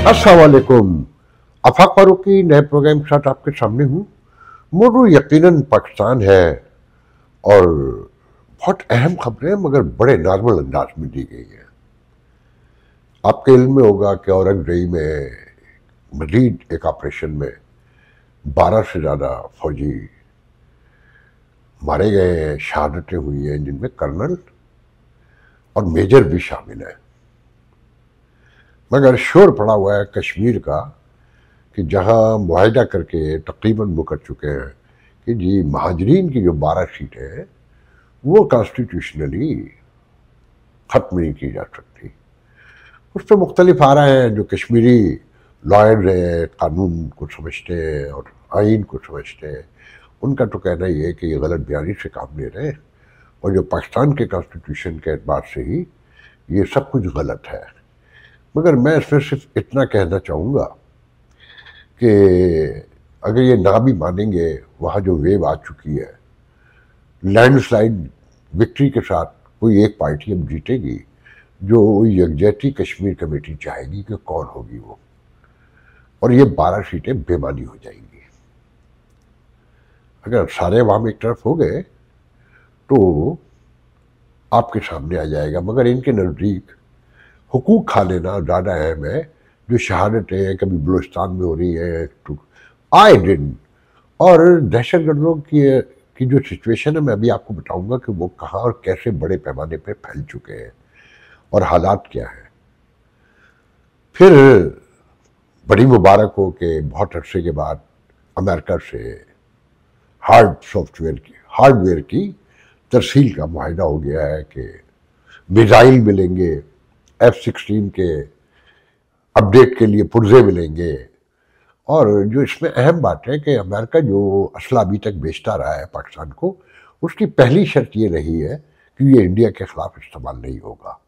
अस्सलाम वालेकुम। आफाक फारूकी नए प्रोग्राम के साथ आपके सामने हूँ। मौजूद यकीनन पाकिस्तान है और बहुत अहम खबरें मगर बड़े नॉर्मल अंदाज में दी गई हैं। आपके इल्म में होगा कि औरंगजेब में मजीद एक ऑपरेशन में 12 से ज़्यादा फौजी मारे गए हैं, शहादतें हुई हैं, जिनमें कर्नल और मेजर भी शामिल हैं। मगर शोर पड़ा हुआ है कश्मीर का कि जहां मुआहिदा करके तकरीबन मुकर चुके हैं कि जी महाजरीन की जो 12 सीटें हैं वो कॉन्स्टिट्यूशनली ख़त्म नहीं की जा सकती। उस पर मुख्तलिफ आ रहे हैं जो कश्मीरी लॉयर्स हैं, कानून को समझते हैं और आइन को समझते हैं। उनका तो कहना ये है कि ये गलत बयानी से काम ले रहे हैं और जो पाकिस्तान के कॉन्स्टिट्यूशन के एतबार से ही ये सब कुछ गलत है। मगर मैं इसमें सिर्फ इतना कहना चाहूँगा कि अगर ये ना भी मानेंगे, वहाँ जो वेव आ चुकी है, लैंडस्लाइड विक्ट्री के साथ कोई एक पार्टी अब जीतेगी जो यकजहती कश्मीर कमेटी चाहेगी कि कौन होगी वो, और ये 12 सीटें बेमानी हो जाएंगी। अगर सारे अवाम एक तरफ हो गए तो आपके सामने आ जाएगा। मगर इनके नज़दीक हुकूक खा लेना ज़्यादा अहम है। जो शहादतें कभी बलूचिस्तान में हो रही है तो आए दिन, और दहशतगर्दों की जो सिचुएशन है, मैं अभी आपको बताऊंगा कि वो कहाँ और कैसे बड़े पैमाने पे फैल चुके हैं और हालात क्या है। फिर बड़ी मुबारक हो कि बहुत अरसे के बाद अमेरिका से हार्डवेयर की तरसील का मुआहिदा हो गया है कि मिसाइल मिलेंगे, F-16 के अपडेट के लिए पुर्जे मिलेंगे। और जो इसमें अहम बात है कि अमेरिका जो असला अभी तक बेचता रहा है पाकिस्तान को, उसकी पहली शर्त ये रही है कि ये इंडिया के ख़िलाफ़ इस्तेमाल नहीं होगा।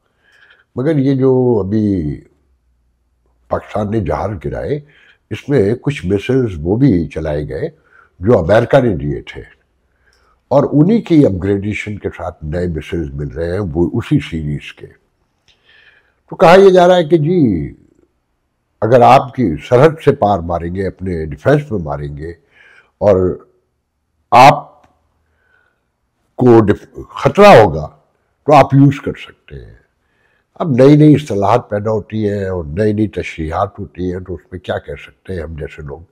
मगर ये जो अभी पाकिस्तान ने जहाज़ गिराए, इसमें कुछ मिसाइल्स वो भी चलाए गए जो अमेरिका ने दिए थे, और उन्हीं की अपग्रेडेशन के साथ नए मिसाइल्स मिल रहे हैं, वो उसी सीरीज़ के। तो कहा यह जा रहा है कि जी अगर आपकी सरहद से पार मारेंगे, अपने डिफेंस में मारेंगे और आपको खतरा होगा तो आप यूज़ कर सकते हैं। अब नई नई इस्तेलाहात पैदा होती हैं और नई नई तशरीहात होती हैं, तो उसमें क्या कह सकते हैं हम जैसे लोग।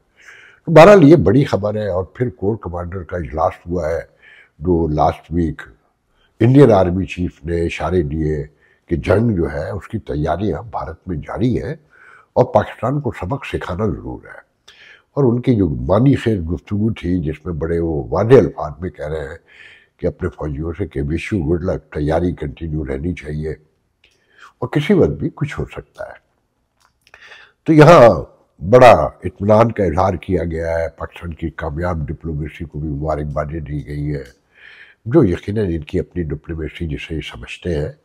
तो बहरहाल ये बड़ी खबर है। और फिर कोर कमांडर का इजलास हुआ है जो last week Indian army chief ने इशारे दिए कि जंग जो है उसकी तैयारियां भारत में जारी हैं और पाकिस्तान को सबक सिखाना ज़रूर है। और उनकी जो मानी खेज गुफ्तगू थी जिसमें बड़े वो वादे अल्फाज में कह रहे हैं कि अपने फौजियों से कि विश यू गुड लक, तैयारी कंटिन्यू रहनी चाहिए और किसी वक्त भी कुछ हो सकता है। तो यहाँ बड़ा इत्मीनान का इजहार किया गया है। पाकिस्तान की कामयाब डिप्लोमेसी को भी मुबारकबादें दी गई है, जो यकीनन इनकी अपनी डिप्लोमेसी जिसे समझते हैं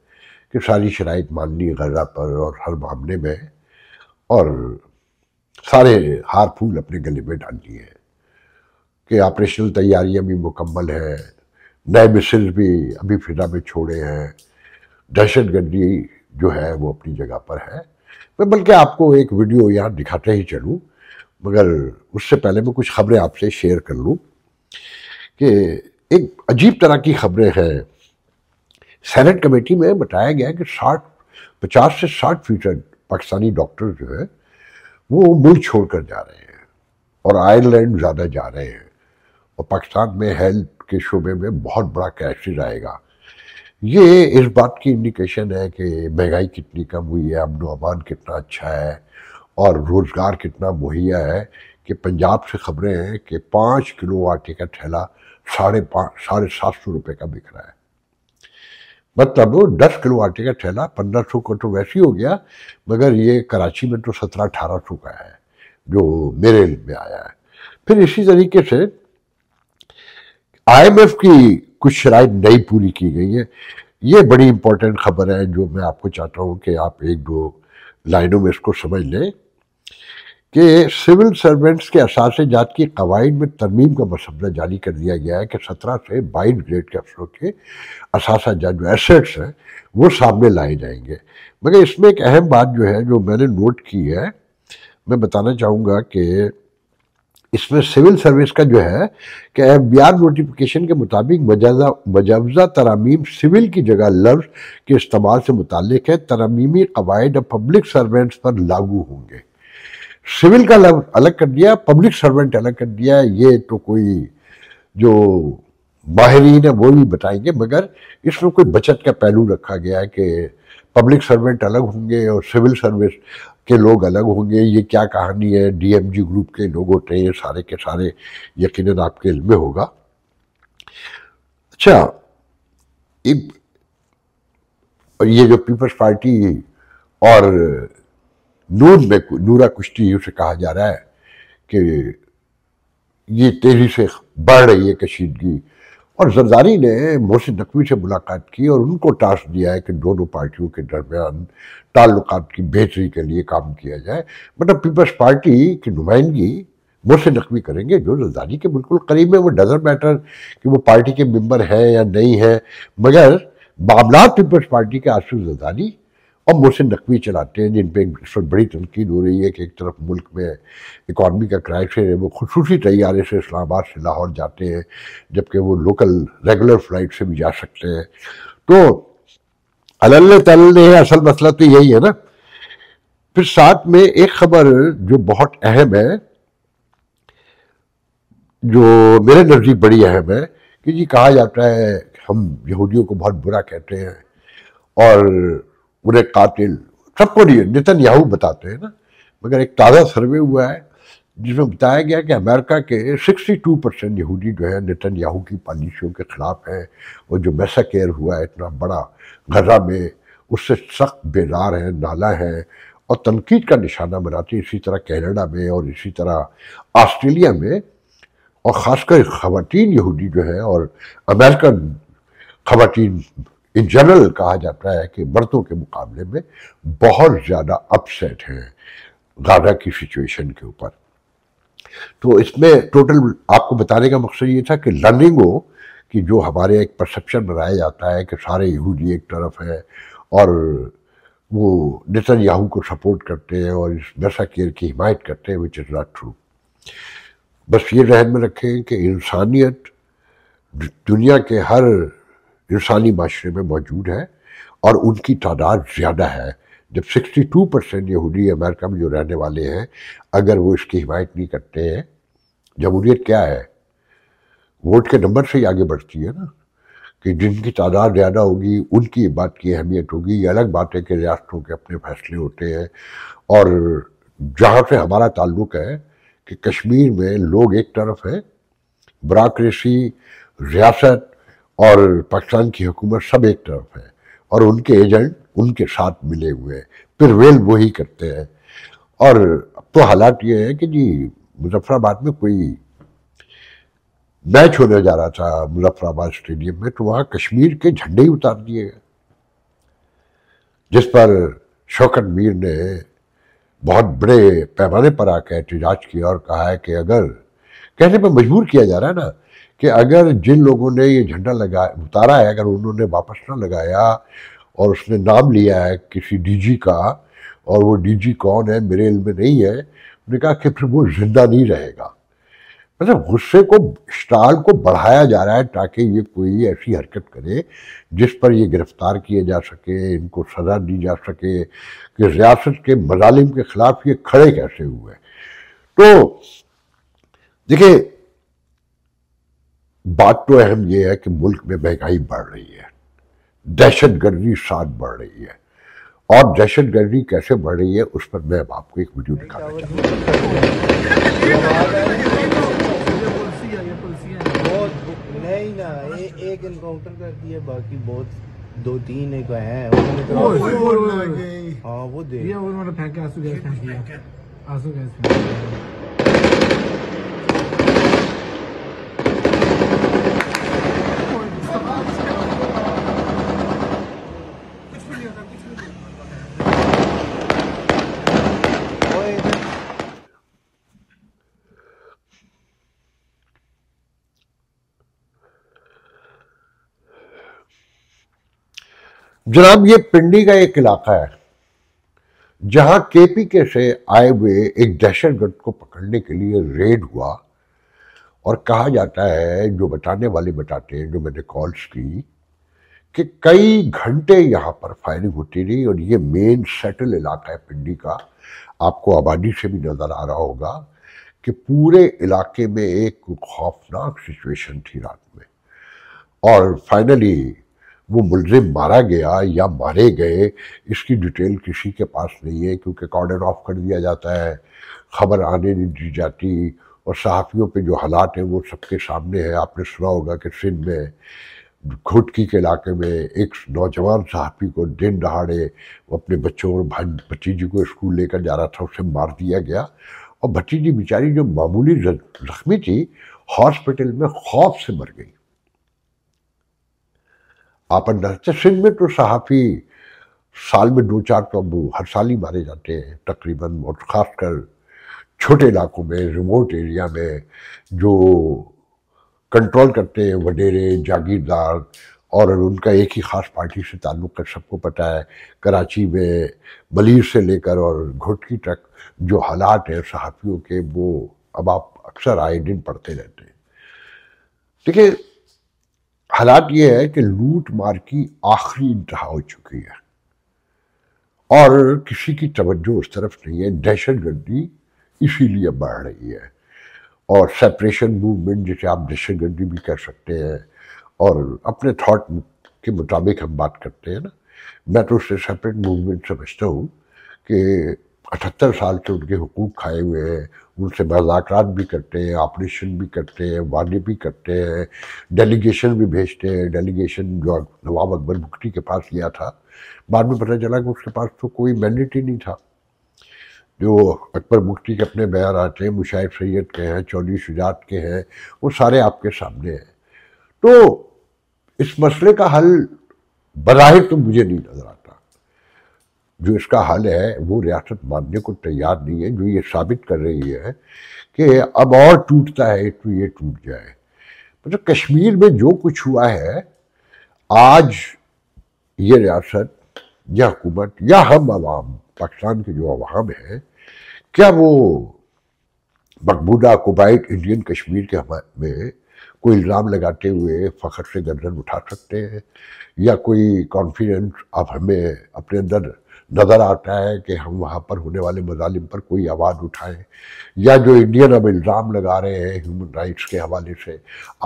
कि सारी शराइत मान ली गज़ा पर और हर मामले में, और सारे हार फूल अपने गले में डाल दिए हैं कि ऑपरेशनल तैयारियां भी मुकम्मल हैं, नए मिसाइल भी अभी फिजा में छोड़े हैं, दहशतगर्दी जो है वो अपनी जगह पर है। मैं बल्कि आपको एक वीडियो यहाँ दिखाते ही चलूँ, मगर उससे पहले मैं कुछ खबरें आपसे शेयर कर लूँ कि एक अजीब तरह की खबरें हैं। सेनेट कमेटी में बताया गया कि 50 से 60% पाकिस्तानी डॉक्टर जो है वो मुल्क छोड़कर जा रहे हैं और आयरलैंड ज़्यादा जा रहे हैं, और पाकिस्तान में हेल्थ के शोबे में बहुत बड़ा क्राइसिस आएगा। ये इस बात की इंडिकेशन है कि महंगाई कितनी कम हुई है, अमन व अमान कितना अच्छा है और रोज़गार कितना मुहैया है। कि पंजाब से खबरें हैं कि 5 किलो आटे का ठेला 750 रुपये का बिक रहा है। मतलब 10 किलो आटे का ठेला 1500 का तो वैसे ही हो गया, मगर ये कराची में तो 1700-1800 का है जो मेरे इल्म में आया है। फिर इसी तरीके से IMF की कुछ शराइत नई पूरी की गई है। ये बड़ी इंपॉर्टेंट खबर है जो मैं आपको चाहता हूँ कि आप एक दो लाइनों में इसको समझ लें कि सिविल सर्वेंट्स के असासे जात की कवायद में तरमीम का मसौदा जारी कर दिया गया है कि 17 से 22 ग्रेड के अफसरों के असासा जात जो एसेट्स हैं वो सामने लाए जाएंगे। मगर इसमें एक अहम बात जो है जो मैंने नोट की है میں بتانا چاہوں گا کہ اس میں سول سروس کا جو ہے کہ FBR نوٹیفیکیشن کے مطابق مجوزہ ترامیم سول کی جگہ لفظ کے استعمال سے متعلق ہے. ترمیمی قواعد اب پبلک سرونٹس پر لاگو ہوں گے. سول کا لفظ الگ کر دیا، پبلک سرونٹ الگ کر دیا. یہ تو کوئی جو ماہرین ہیں وہ بھی بتائیں گے، مگر اس میں کوئی بچت کا پہلو رکھا گیا ہے کہ پبلک سرونٹ الگ ہوں گے اور سول سروس کے لوگ الگ ہوں گے. یہ کیا کہانی ہے، DMG گروپ کے لوگ ہوتے ہیں یہ سارے کے سارے، یقیناً آپ کے علم میں ہوگا. اچھا، یہ جو پیپلز پارٹی اور نون میں نورا کشتی اسے کہا جا رہا ہے کہ یہ تیزی سے بڑھ رہی ہے کشیدگی، اور زرداری نے محسن نقوی سے ملاقات کی اور ان کو ٹاسک دیا ہے کہ دونوں پارٹیوں کے درمیان تعلقات کی بہتری کے لیے کام کیا جائے. مطلب پیپلز پارٹی کی نمائندگی محسن نقوی کریں گے جو زرداری کے بالکل قریب ہے. وہ ڈزنٹ میٹر کہ وہ پارٹی کے ممبر ہیں یا نہیں ہیں، مگر معاملات پیپلز پارٹی کے آصف زرداری اور محسن نقوی چلاتے ہیں، جن پہ اس وقت بڑی تنقید ہو رہی ہے کہ ایک طرف ملک میں اکانومی کا کرائسس ہے، وہ خصوصی طیارے سے اسلام آباد سے لاہور جاتے ہیں جبکہ وہ لوکل ریگولر فلائٹ سے بھی جا سکتے ہیں. تو اللہ تعالی ہے، اصل مسئلہ تو یہی ہے نا. پھر ساتھ میں ایک خبر جو بہت اہم ہے، جو میرے نزدیک بڑی اہم ہے، کہ جی کہا جاتا ہے ہم یہودیوں کو بہت برا کہتے ہیں اور انہیں قاتل، سب کو نہیں، نتن یاہو بتاتے ہیں نا، مگر ایک تازہ سروے ہوا ہے جس میں بتایا گیا کہ امریکہ کے 62% یہودی جو ہے نتن یاہو کی پالیسیوں کے خلاف ہیں، اور جو میساکر ہوا ہے اتنا بڑا غزہ میں، اس سے سخت بیزار ہیں، نالاں ہیں اور تنقید کا نشانہ بناتے ہیں. اسی طرح کینیڈا میں اور اسی طرح آسٹریلیا میں، اور خاص کر خواتین یہودی جو ہے اور امریکن خواتین ان جنرل کہا جاتا ہے کہ مردوں کے مقابلے میں بہت زیادہ اپسیٹ ہیں غزہ کی سچویشن کے اوپر. تو اس میں ٹوٹل آپ کو بتانے کا مقصد یہ تھا کہ لرننگ ہو کہ جو ہمارے ایک پرسپشن بنایا جاتا ہے کہ سارے یہودی ایک طرف ہے اور وہ نتن یاہو کو سپورٹ کرتے ہیں اور اس میساکر کی حمایت کرتے ہیں، which is not true. بس یہ ذہن میں رکھیں کہ انسانیت دنیا کے ہر انسانی معاشرے میں موجود ہے اور ان کی تعداد زیادہ ہے. جب 62% یہودی امریکہ میں جو رہنے والے ہیں اگر وہ اس کی حمایت نہیں کرتے ہیں، جمہوریت کیا ہے؟ ووٹ کے نمبر سے ہی آگے بڑھتی ہے نا، کہ جن کی تعداد زیادہ ہوگی ان کی بات کی اہمیت ہوگی. یہ الگ بات ہے کہ ریاستوں کے اپنے فیصلے ہوتے ہیں، اور جہاں سے ہمارا تعلق ہے کہ کشمیر میں لوگ ایک طرف ہیں، بیوروکریسی، ریاست اور پاکستان کی حکومت سب ایک طرف ہے، اور ان کے ایجنٹ ان کے ساتھ ملے ہوئے ہیں، پھر ویل وہی کرتے ہیں. اور اب تو حالات یہ ہے کہ جی مظفر آباد میں کوئی میچ ہونے جا رہا تھا مظفر آباد اسٹیڈیم میں، تو وہاں کشمیر کے جھنڈے ہی اتار دیے گئے، جس پر شوکت میر نے بہت بڑے پیمانے پر آ کے احتجاج کیا اور کہا ہے کہ اگر کہنے پہ مجبور کیا جا رہا ہے نا کہ اگر جن لوگوں نے یہ جھنڈا اتارا ہے اگر انہوں نے واپس نہ لگایا اور اس نے نام لیا ہے کسی DG کا، اور وہ DG کون ہے میرے علم میں نہیں ہے، انہوں نے کہا کہ پھر وہ زندہ نہیں رہے گا. مطلب غصے کو اسٹال کو بڑھایا جا رہا ہے تاکہ یہ کوئی ایسی حرکت کرے جس پر یہ گرفتار کیے جا سکے، ان کو سزا دی جا سکے کہ ریاست کے مظالم کے خلاف یہ کھڑے کیسے ہوئے. تو دیکھیں بات تو اہم یہ ہے کہ ملک میں مہنگائی بڑھ رہی ہے، دہشت گردی ساتھ بڑھ رہی ہے، اور دہشت گردی کیسے بڑھ رہی ہے اس پر میں آپ کو ایک ویڈیو دکھانا چاہتا نہیں نا، ایک انکاؤنٹر کر دیا، باقی بہت 2-3 ایک ہیں. ہاں وہ دے جناب. یہ پنڈی کا ایک علاقہ ہے جہاں کے پی کے سے آئے ہوئے ایک دہشت گرد کو پکڑنے کے لیے ریڈ ہوا، اور کہا جاتا ہے، جو بتانے والے بتاتے ہیں، جو میں نے کالز کی، کہ کئی گھنٹے یہاں پر فائرنگ ہوتی رہی، اور یہ مین سیٹل علاقہ ہے پنڈی کا، آپ کو آبادی سے بھی نظر آ رہا ہوگا کہ پورے علاقے میں ایک خوفناک سچویشن تھی رات میں، اور فائنلی وہ ملزم مارا گیا یا مارے گئے اس کی ڈیٹیل کسی کے پاس نہیں ہے، کیونکہ کارڈن آف کر دیا جاتا ہے، خبر آنے نہیں دی جاتی، اور صحافیوں پہ جو حالات ہیں وہ سب کے سامنے ہے۔ آپ نے سنا ہوگا کہ سندھ میں گھوٹکی کے علاقے میں ایک نوجوان صحافی کو دن دہاڑے وہ اپنے بچوں اور بھتیجی کو اسکول لے کر جا رہا تھا، اسے مار دیا گیا، اور بھتیجی بیچاری جو معمولی زخمی تھی ہاسپٹل میں خوف سے مر گئی۔ آپ اندازہ، سندھ میں تو صحافی سال میں 2-4 تو اب ہر سال ہی مارے جاتے ہیں تقریباً، اور خاص کر چھوٹے علاقوں میں، ریموٹ ایریا میں، جو کنٹرول کرتے ہیں وڈیرے جاگیردار، اور ان کا ایک ہی خاص پارٹی سے تعلق ہے، سب کو پتہ ہے کراچی میں ملیر سے لے کر اور گھوٹکی تک جو حالات ہیں صحافیوں کے، وہ اب آپ اکثر آئے دن پڑھتے رہتے ہیں۔ دیکھیں، حالات یہ ہے کہ لوٹ مار کی آخری انتہا ہو چکی ہے، اور کسی کی توجہ اس طرف نہیں ہے۔ دہشت گردی اسی لیے بڑھ رہی ہے، اور سیپریشن موومنٹ، جسے آپ دہشت گردی بھی کہہ سکتے ہیں، اور اپنے تھاٹ کے مطابق ہم بات کرتے ہیں نا، میں تو اس سے سیپریٹ موومنٹ سمجھتا ہوں کہ 78 سال سے ان کے حقوق کھائے ہوئے ہیں، ان سے مذاکرات بھی کرتے ہیں، آپریشن بھی کرتے ہیں، وعدے بھی کرتے ہیں، ڈیلیگیشن بھی بھیجتے ہیں۔ ڈیلیگیشن جو نواب اکبر بگٹی کے پاس گیا تھا، بعد میں پتہ چلا کہ اس کے پاس تو کوئی مینڈیٹ ہی نہیں تھا۔ جو اکبر بگٹی کے اپنے بیانات ہیں، مشاہد سید کے ہیں، چودھری شجاعت کے ہیں، وہ سارے آپ کے سامنے ہیں۔ تو اس مسئلے کا حل بظاہر تو مجھے نہیں نظر آتا۔ جو اس کا حل ہے وہ ریاست ماننے کو تیار نہیں ہے، جو یہ ثابت کر رہی ہے کہ اب اور ٹوٹتا ہے تو یہ ٹوٹ جائے۔ مطلب کشمیر میں جو کچھ ہوا ہے، آج یہ ریاست یا حکومت یا ہم عوام، پاکستان کے جو عوام ہیں، کیا وہ مقبوضہ آکوپائڈ انڈین کشمیر کے میں کوئی الزام لگاتے ہوئے فخر سے گردن اٹھا سکتے ہیں، یا کوئی کانفیڈنس اب ہمیں اپنے اندر نظر آتا ہے کہ ہم وہاں پر ہونے والے مظالم پر کوئی آواز اٹھائیں، یا جو انڈین اب الزام لگا رہے ہیں ہیومن رائٹس کے حوالے سے،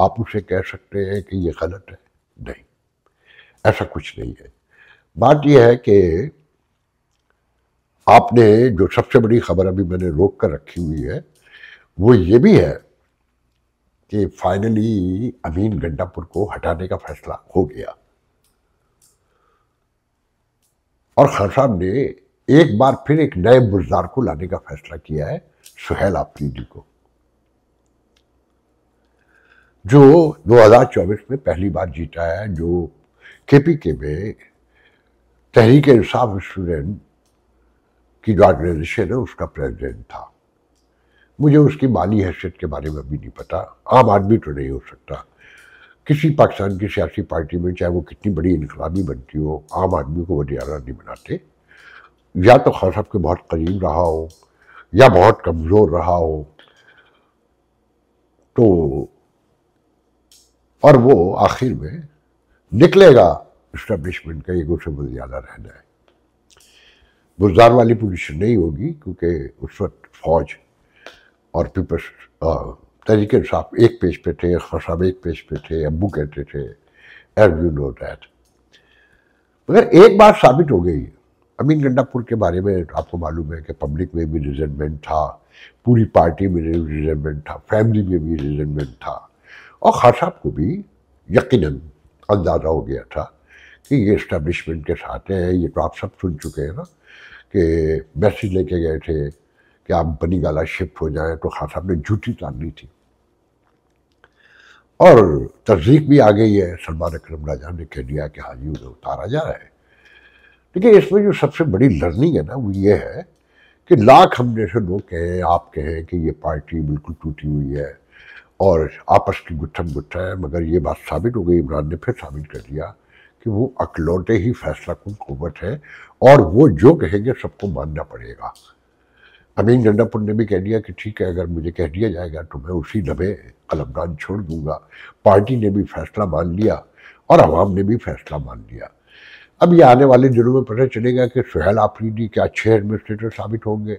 آپ اسے کہہ سکتے ہیں کہ یہ غلط ہے؟ نہیں، ایسا کچھ نہیں ہے۔ بات یہ ہے کہ آپ نے جو سب سے بڑی خبر ابھی میں نے روک کر رکھی ہوئی ہے، وہ یہ بھی ہے کہ فائنلی امین گنڈاپور کو ہٹانے کا فیصلہ ہو گیا، اور خان صاحب نے ایک بار پھر ایک نئے بزدار کو لانے کا فیصلہ کیا ہے، سہیل آفریدی کو، جو 2024 میں پہلی بار جیتا ہے، جو کے پی کے میں تحریک انصاف اسٹوڈنٹ کی جو آرگنائزیشن ہے اس کا پریزیڈنٹ تھا۔ مجھے اس کی مالی حیثیت کے بارے میں بھی نہیں پتا، عام آدمی تو نہیں ہو سکتا کسی پاکستان کی سیاسی پارٹی میں، چاہے وہ کتنی بڑی انقلابی بنتی ہو، عام آدمی کو وزیر اعلیٰ نہیں بناتے۔ یا تو خان صاحب کے بہت قریب رہا ہو، یا بہت کمزور رہا ہو، تو اور وہ آخر میں نکلے گا اسٹیبلشمنٹ کا، ایک اسے وزیر اعلیٰ رہنا ہے۔ بزدار والی پوزیشن نہیں ہوگی، کیونکہ اس وقت فوج اور پیپلز تحریک انصاف ایک پیج پہ تھے، خان صاحب ایک پیج پہ تھے، ابو کہتے تھے ایز یو نو دیٹ۔ مگر ایک بات ثابت ہو گئی امین گنڈاپور کے بارے میں، آپ کو معلوم ہے کہ پبلک میں بھی ریزنمنٹ تھا، پوری پارٹی میں ریزنمنٹ تھا، فیملی میں بھی ریزنمنٹ تھا، اور خان صاحب کو بھی یقیناً اندازہ ہو گیا تھا کہ یہ اسٹیبلشمنٹ کے ساتھ ہیں۔ یہ تو آپ سب سن چکے ہیں نا کہ میسیج لے کے گئے تھے کہ آپ بنی گالا شفٹ ہو جائیں، تو خان صاحب نے جھوٹی تارنی تھی، اور تصدیق بھی آ گئی ہے، سلمان اکرم راجہ نے کہہ دیا کہ ہاں جی انہیں اتارا جا رہا ہے۔ لیکن اس میں جو سب سے بڑی لرننگ ہے نا، وہ یہ ہے کہ لاکھ ہم جیسے لوگ کہیں، آپ کہیں کہ یہ پارٹی بالکل ٹوٹی ہوئی ہے اور آپس کی گتھم گتھا ہے، مگر یہ بات ثابت ہو گئی، عمران نے پھر ثابت کر دیا कि वो अकलौते ही फैसला कुन कुव्वत है और वो जो कहेंगे सबको मानना पड़ेगा। अमीन गंडापुर ने भी कह दिया कि ठीक है, अगर मुझे कह दिया जाएगा तो मैं उसी लम्हे कलमदान छोड़ दूंगा। पार्टी ने भी फैसला मान लिया और आवाम ने भी फैसला मान लिया। अब ये आने वाले दिनों में पता चलेगा कि सुहेल आफरीदी क्या अच्छे एडमिनिस्ट्रेटर साबित होंगे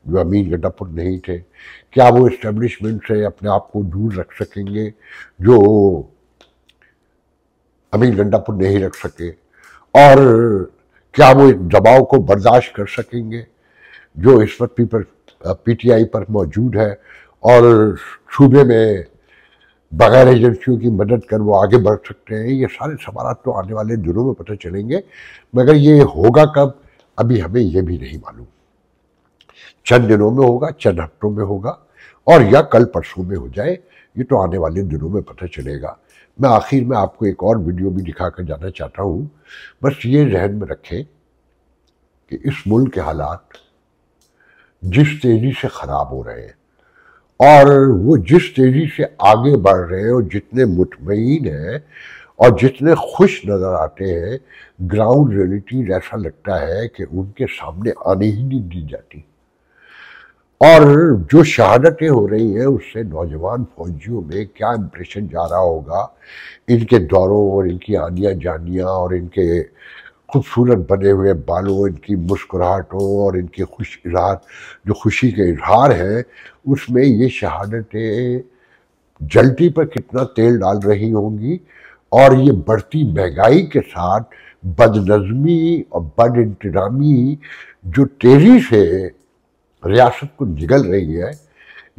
जो अमीन गंडापुर नहीं थे, क्या वो इस्टेब्लिशमेंट से अपने आप को दूर रख सकेंगे जो अमीन गंडापुर नहीं रख सके, और क्या वो दबाव को बर्दाश्त कर सकेंगे जो इस वक्त पीटीआई पर मौजूद है और सूबे में बगैर एजेंसियों की मदद कर वो आगे बढ़ सकते हैं। ये सारे सवाल तो आने वाले दिनों में पता चलेंगे, मगर ये होगा कब अभी हमें ये भी नहीं मालूम। चंद दिनों में होगा, चंद हफ्तों में होगा, और या कल परसों में हो जाए, ये तो आने वाले दिनों में पता चलेगा। मैं आखिर में आपको एक और वीडियो भी दिखा कर जाना चाहता हूँ। बस ये जहन में रखें कि इस मुल्क के हालात जिस तेज़ी से ख़राब हो रहे हैं और वो जिस तेज़ी से आगे बढ़ रहे हैं और जितने मुतमईन हैं और जितने खुश नज़र आते हैं, ग्राउंड रियलिटी ऐसा लगता है कि उनके सामने आने ही नहीं दी जाती। और जो शहादतें हो रही हैं उससे नौजवान फौजियों में क्या इम्प्रेशन जा रहा होगा, इनके दौरों और इनकी आनियाँ जानियाँ और इनके खूबसूरत बने हुए बालों, इनकी मुस्कुराहटों और इनके जो खुशी के इजहार हैं, उसमें ये शहादतें जलती पर कितना तेल डाल रही होंगी। और ये बढ़ती महंगाई के साथ बदनज़मी और बद इंतज़ामी जो तेज़ी से रियासत को निगल रही है,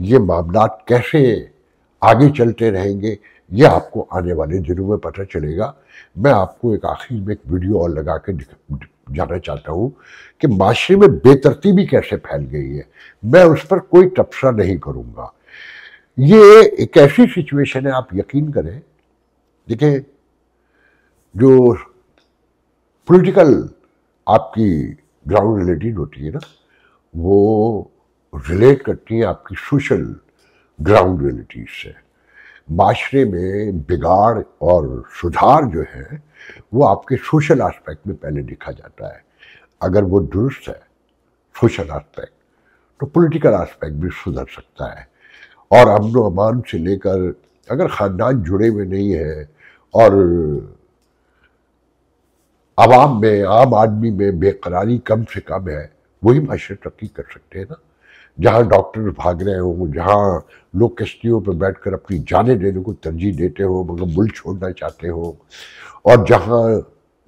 ये मामलात कैसे आगे चलते रहेंगे ये आपको आने वाले दिनों में पता चलेगा। मैं आपको एक आखिर में एक वीडियो और लगा के जाना चाहता हूँ कि माशरे में बेतरतीबी कैसे फैल गई है। मैं उस पर कोई तबसरा नहीं करूँगा। ये एक ऐसी सिचुएशन है, आप यकीन करें, देखें, जो पॉलिटिकल आपकी ग्राउंड रियलिटी होती है ना, वो रिलेट करती है आपकी सोशल ग्राउंड रियलिटीज से। माशरे में बिगाड़ और सुधार जो है वो आपके सोशल एस्पेक्ट में पहले दिखा जाता है। अगर वो दुरुस्त है सोशल एस्पेक्ट, तो पॉलिटिकल एस्पेक्ट भी सुधर सकता है। और अमन व अमान से लेकर, अगर ख़ानदान जुड़े हुए नहीं है और आवाम में, आम आदमी में बेकरारी कम से कम है, वही माशरे तरक्की कर सकते हैं ना। जहाँ डॉक्टर भाग रहे हों, जहाँ लोग कश्तियों पर बैठकर अपनी जानें देने को तरजीह देते हो मगर मुल्क छोड़ना चाहते हो, और जहाँ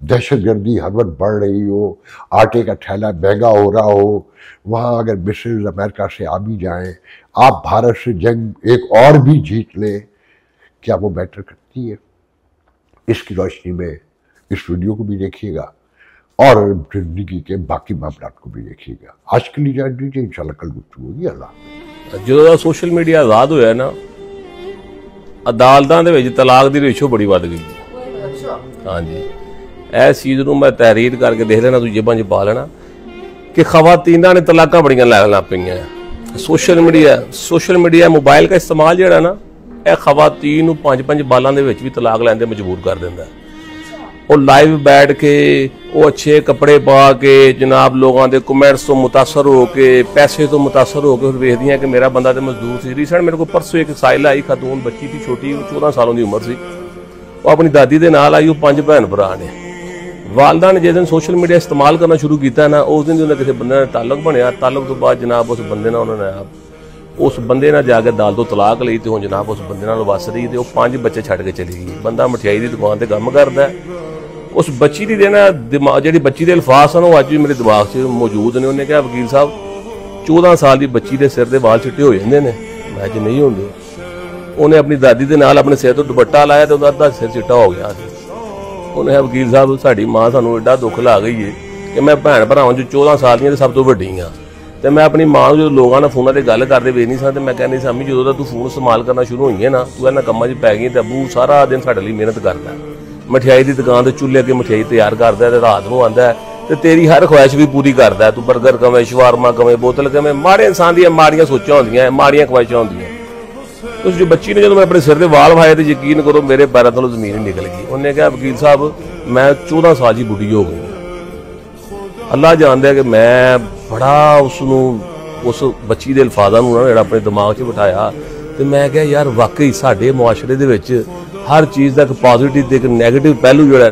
दहशतगर्दी हर वक्त बढ़ रही हो, आटे का थैला महंगा हो रहा हो, वहाँ अगर मिसाइल अमेरिका से आ भी जाएँ, आप भारत से जंग एक और भी जीत लें, क्या वो बेटर करती है? इसकी रोशनी में इस वीडियो को भी देखिएगा और जिंदगी के बाकी मामलात को भी देखिएगा। आज के लिए इजाज़त दीजिए, इंशाल्लाह कल गुफ्तगू होगी। अल्लाह। जो सोशल मीडिया आज़ाद होया ना, अदालतां दे विच तलाक दी रेशो बड़ी वध गई। हाँ जी, इस चीज़ नूं मैं तहरीर करके देख लेना, तू जेबां च पा लेना कि खवातीनां ने तलाकां बड़ियां लैण लग पईयां। सोशल मीडिया मोबाइल का इस्तेमाल जिहड़ा ना, यह खवातीन नूं 5-5 बालां दे विच भी तलाक लैण ते मजबूर कर दिंदा है। और लाइव बैठ के वो अच्छे कपड़े पा के जनाब लोगों के कमेंट्स तो मुतासर हो के, पैसे तो मुतासर हो के वेखदियां कि मेरा बंदा तो मजदूर सी। रिसेंट मेरे को परसों एक साइल आई खातून, बच्ची थी छोटी, 14 सालों की उम्र सी, वो अपनी दादी के नाल आई। वो 5 भैन भरा ने। वालदा ने जिस दिन सोशल मीडिया इस्तेमाल करना शुरू किया ना, उस दिन उन्हें किसी बंदे ताल्लुक बनया। ताल्लुक तो बाद जनाब उस बंदे उन्होंने उस बंदे ने जाके अदालत तो तलाक ली, तो हुण जनाब उस बंदे नाल वस रही, तो 5 बच्चे छड्ड के चली गई। बंदा मठियाई की दुकान पर काम करता है। उस बच्ची की देना दिमाग, जी बच्ची के अल्फाज सन, अज भी मेरे दिमाग से मौजूद ने। उन्हें कहा, वकील साहब 14 साल की बच्ची के सिर के वाल चिट्टे हो जाते हैं। मैं जी नहीं होंगे। उन्हें अपनी दादी के नाल अपने सिर तो दुपट्टा लाया तो अद्धा सिर चिट्टा हो गया। उन्हें कहा, वकील साहब साड़ी माँ सानू एडा दुख ला गई है कि मैं भैन भरावां चों 14 साल दी सब तो वड्डी हाँ, तो मैं अपनी माँ जो लोगों ने फोन से गल करते वे नहीं सा, तो मैं कहनी सा, अम्मी जो तू फोन इस्तेमाल करना शुरू हुई है ना, तू इन्होंने कामों च पै गई, तो अबू सारा दिन साडे लई मेहनत करता है, मठियाई की दुकान तो चूल्हे अगे मठियाई तैयार करता है, रात को आंदा है तो तेरी हर ख्वाहिश भी पूरी करता है। तू बर्गर कमें, शवारमा कमें, बोतल कमें। माड़े इंसान दी माड़ियां सोचां होंदियां, माड़ियां ख्वाहिशां होंदियां। ਉਸ ਜੋ ਬੱਚੀ ਨੇ ਜਦੋਂ ਮੈਂ ਆਪਣੇ ਸਿਰ ਦੇ ਵਾਲ ਵਾਏ ਤੇ ਯਕੀਨ ਕਰੋ ਮੇਰੇ ਪੈਰਾਂ ਤੋਂ ਜ਼ਮੀਨ ਹੀ ਨਿਕਲ ਗਈ। ਉਹਨੇ ਕਿਹਾ ਵਕੀਲ ਸਾਹਿਬ ਮੈਂ 14 ਸਾਲ ਦੀ ਬੁੱਢੀ ਹੋ ਗਈ। ਅੱਲਾ ਜਾਣਦਾ ਕਿ ਮੈਂ ਬੜਾ ਉਸ ਬੱਚੀ ਦੇ ਅਲਫਾਜ਼ਾਂ ਨੂੰ ਜਿਹੜਾ ਆਪਣੇ ਦਿਮਾਗ 'ਚ ਬਿਠਾਇਆ ਤੇ ਮੈਂ ਕਿਹਾ ਯਾਰ ਵਾਕਈ ਸਾਡੇ ਮੁਆਸ਼ਰੇ ਦੇ ਵਿੱਚ ਹਰ ਚੀਜ਼ ਦਾ ਇੱਕ ਪੋਜ਼ਿਟਿਵ ਤੇ ਇੱਕ ਨੈਗੇਟਿਵ ਪਹਿਲੂ ਜਿਹੜਾ